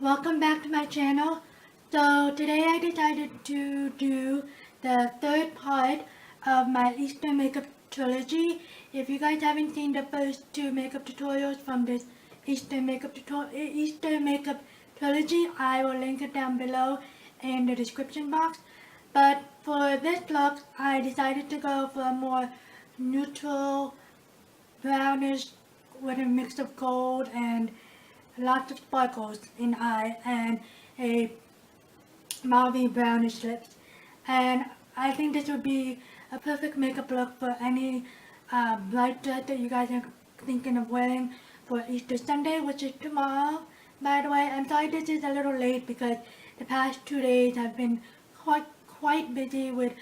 Welcome back to my channel. So today I decided to do the third part of my Easter makeup trilogy. If you guys haven't seen the first two makeup tutorials from this Easter makeup trilogy, I will link it down below in the description box. But for this look, I decided to go for a more neutral brownish with a mix of gold and lots of sparkles in eye and a mauvey brownish lips. And I think this would be a perfect makeup look for any bright dress that you guys are thinking of wearing for Easter Sunday, which is tomorrow. By the way, I'm sorry this is a little late because the past 2 days have been quite busy with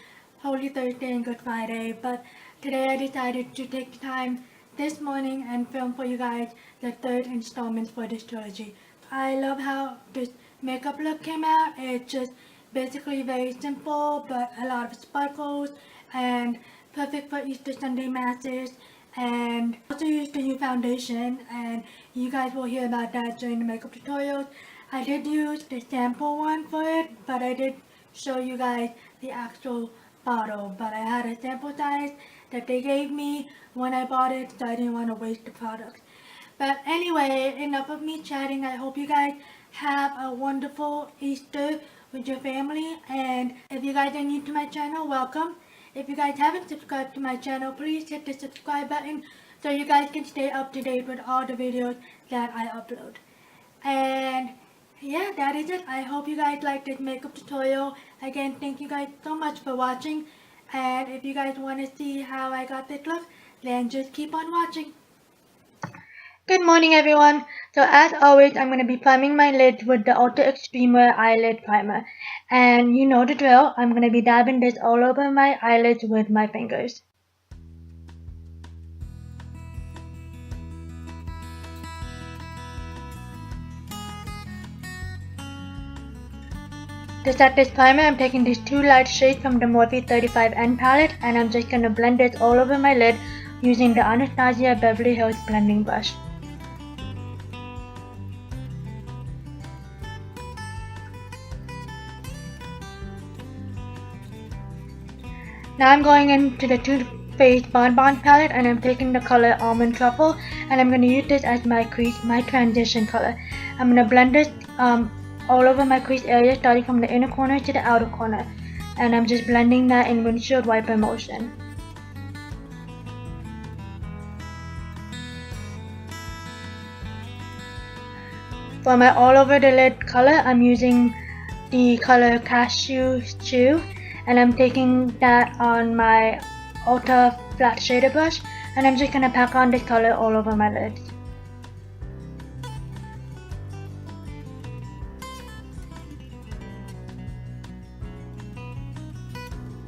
Holy Thursday and Good Friday, but today I decided to take time this morning and film for you guys the third installment for this trilogy. I love how this makeup look came out. It's just basically very simple but a lot of sparkles and perfect for Easter Sunday masses, and also used the new foundation, and you guys will hear about that during the makeup tutorials. I did use the sample one for it, but I did show you guys the actual bottle, but I had a sample size that they gave me when I bought it, so I didn't want to waste the product. But anyway, enough of me chatting. I hope you guys have a wonderful Easter with your family, and if you guys are new to my channel, welcome. If you guys haven't subscribed to my channel, please hit the subscribe button so you guys can stay up to date with all the videos that I upload. And yeah, that is it. I hope you guys liked this makeup tutorial. Again, thank you guys so much for watching. And if you guys want to see how I got this look, then just keep on watching. Good morning everyone. So as always, I'm going to be priming my lids with the Ultra Extremer eyelid primer. And you know the drill. I'm going to be dabbing this all over my eyelids with my fingers. To set this primer, I'm taking these two light shades from the Morphe 35N palette, and I'm just going to blend this all over my lid using the Anastasia Beverly Hills blending brush. Now I'm going into the Too Faced Bon Bon palette, and I'm taking the color Almond Truffle, and I'm going to use this as my crease, my transition color. I'm going to blend this all over my crease area, starting from the inner corner to the outer corner, and I'm just blending that in windshield wiper motion. For my all over the lid color, I'm using the color Cashew Chew, and I'm taking that on my Ulta flat shader brush, and I'm just gonna pack on this color all over my lids.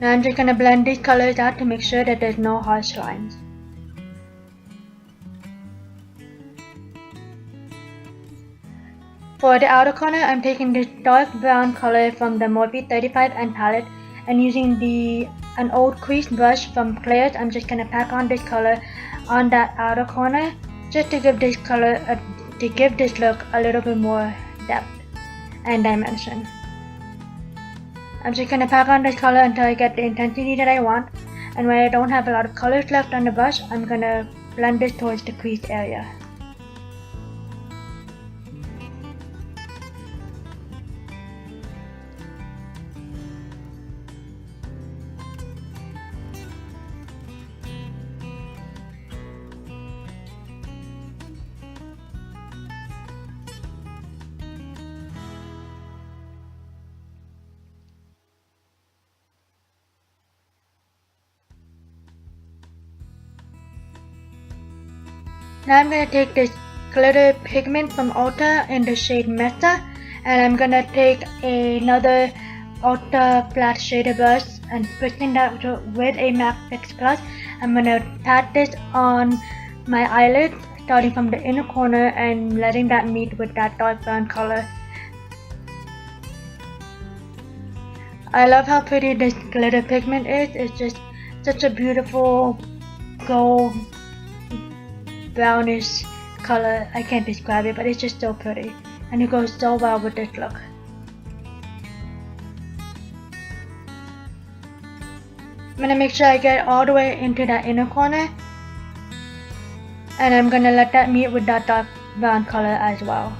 Now I'm just gonna blend these colors out to make sure that there's no harsh lines. For the outer corner, I'm taking this dark brown color from the Morphe 35N palette, and using an old crease brush from Claire's, I'm just gonna pack on this color on that outer corner, just to give this look a little bit more depth and dimension. I'm just gonna pack on this color until I get the intensity that I want, and when I don't have a lot of colors left on the brush, I'm gonna blend this towards the crease area. Now I'm going to take this glitter pigment from Ulta in the shade Mesa, and I'm going to take another Ulta flat shader brush and mixing that with a MAC Fix Plus. I'm going to pat this on my eyelid, starting from the inner corner and letting that meet with that dark brown color. I love how pretty this glitter pigment is. It's just such a beautiful gold brownish color. I can't describe it, but it's just so pretty. and it goes so well with this look. I'm gonna make sure I get all the way into that inner corner, and I'm gonna let that meet with that dark brown color as well.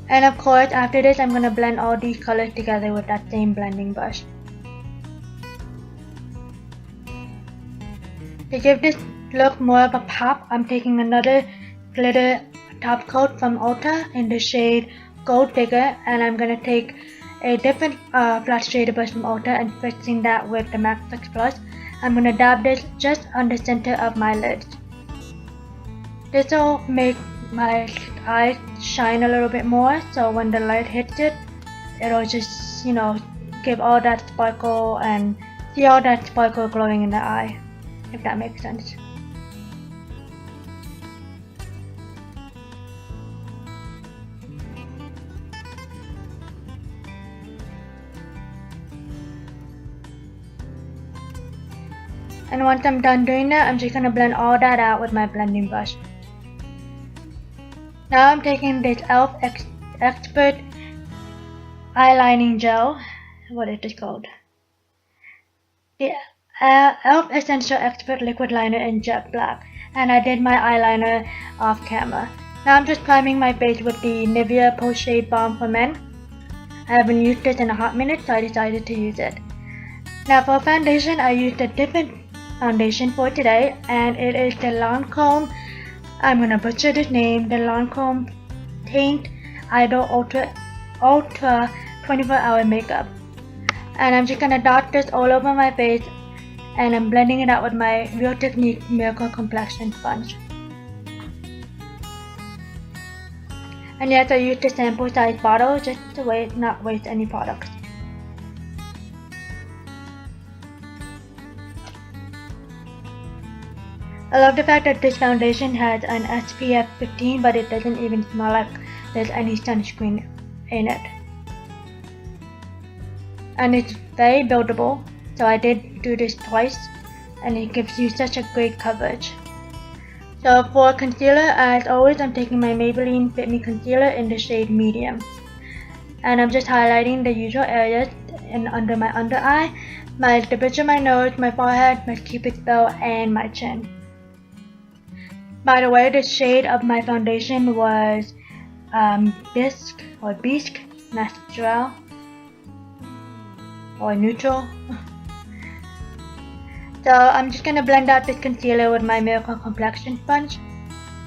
And of course, after this, I'm gonna blend all these colors together with that same blending brush. To give this look more of a pop, I'm taking another glitter top coat from Ulta in the shade Gold Digger, and I'm gonna take a different flat shader brush from Ulta and fixing that with the MAC Fix Plus. I'm gonna dab this just on the center of my lids. This will make my eye shine a little bit more, so when the light hits it, it'll just, give all that sparkle and see all that sparkle glowing in the eye, if that makes sense. And once I'm done doing that, I'm just gonna blend all that out with my blending brush. Now I'm taking this e.l.f. Expert Eyelining Gel. What is it called? The e.l.f. Essential Expert Liquid Liner in Jet Black. And I did my eyeliner off camera. Now I'm just priming my face with the Nivea Post Shade Balm for Men. I haven't used this in a hot minute, so I decided to use it. Now for foundation, I used a different foundation for today, and it is the Lancome, I'm gonna butcher this name, the Lancome Teint Idol Ultra 24-Hour Makeup. And I'm just gonna dot this all over my face, and I'm blending it out with my Real Technique Miracle Complexion Sponge. And yes, I used the sample size bottle just to not waste any products. I love the fact that this foundation has an SPF 15, but it doesn't even smell like there's any sunscreen in it. And it's very buildable, so I did do this twice, and it gives you such a great coverage. So for concealer, as always, I'm taking my Maybelline Fit Me Concealer in the shade Medium. And I'm just highlighting the usual areas under my under eye, the bridge of my nose, my forehead, my cupid's bow, and my chin. By the way, the shade of my foundation was Bisque Natural or Neutral. So I'm just gonna blend out this concealer with my Miracle Complexion Sponge,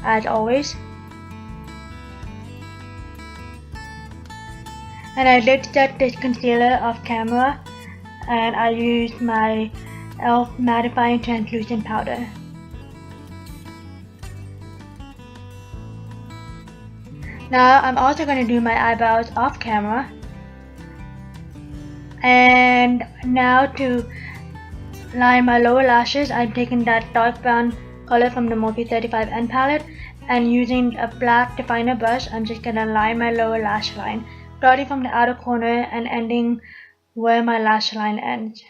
as always. And I did set this concealer off camera, and I used my e.l.f. Mattifying Translucent Powder. Now I'm also going to do my eyebrows off camera. And now to line my lower lashes, I'm taking that dark brown color from the Morphe 35N palette, and using a black definer brush, I'm just going to line my lower lash line, starting from the outer corner and ending where my lash line ends.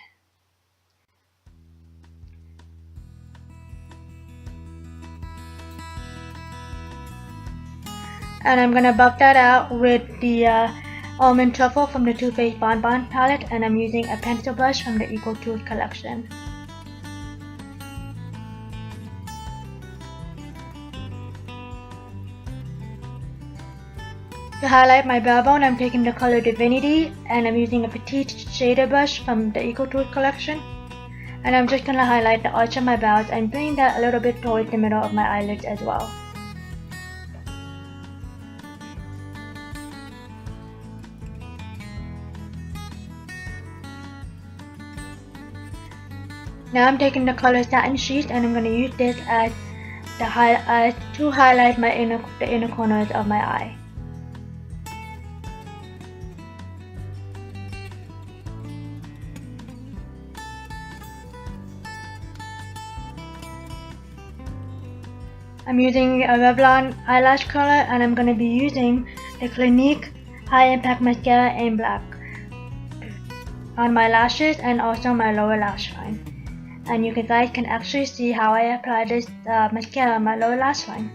And I'm gonna buff that out with the Almond Truffle from the Too Faced Bon Bon palette, and I'm using a pencil brush from the Eco Tools collection. To highlight my brow bone, I'm taking the color Divinity, and I'm using a petite shader brush from the Eco Tools collection. And I'm just gonna highlight the arch of my brows and bring that a little bit towards the middle of my eyelids as well. Now I'm taking the color Satin Sheets, and I'm going to use this as to highlight the inner corners of my eye. I'm using a Revlon eyelash curler, and I'm going to be using the Clinique high impact mascara in black on my lashes and also my lower lash line. And you guys can actually see how I apply this mascara on my lower lash line.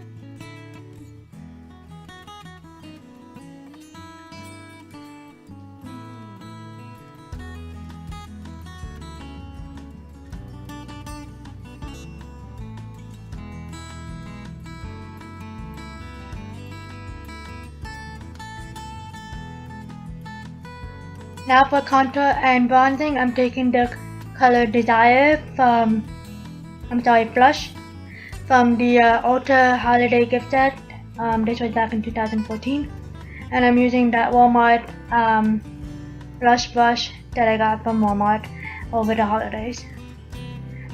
Now for contour and bronzing, I'm taking the color Desire from, Blush from the Ulta Holiday gift set. This was back in 2014. And I'm using that Walmart blush brush that I got from Walmart over the holidays.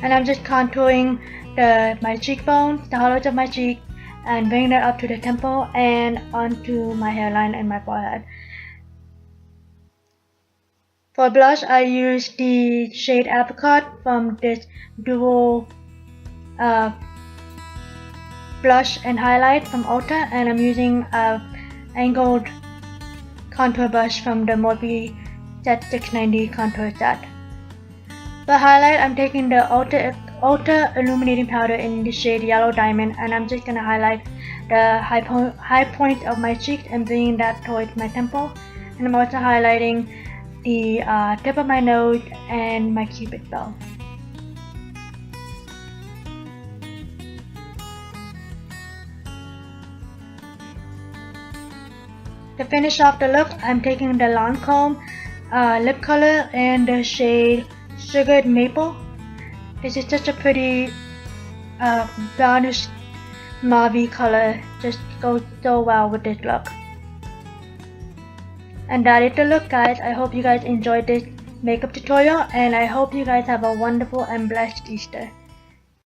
And I'm just contouring my cheekbones, the hollows of my cheek, and bringing that up to the temple and onto my hairline and my forehead. For blush, I use the shade Apricot from this dual blush and highlight from Ulta, and I'm using a angled contour brush from the Morphe Set 690 contour set. For highlight, I'm taking the Ulta illuminating powder in the shade Yellow Diamond, and I'm just gonna highlight the high point of my cheeks and bringing that towards my temple. And I'm also highlighting the tip of my nose and my cupid's bow. To finish off the look, I'm taking the Lancome lip color in the shade Sugared Maple. This is such a pretty brownish mauve color, just goes so well with this look. And that is the look, guys. I hope you guys enjoyed this makeup tutorial, and I hope you guys have a wonderful and blessed Easter.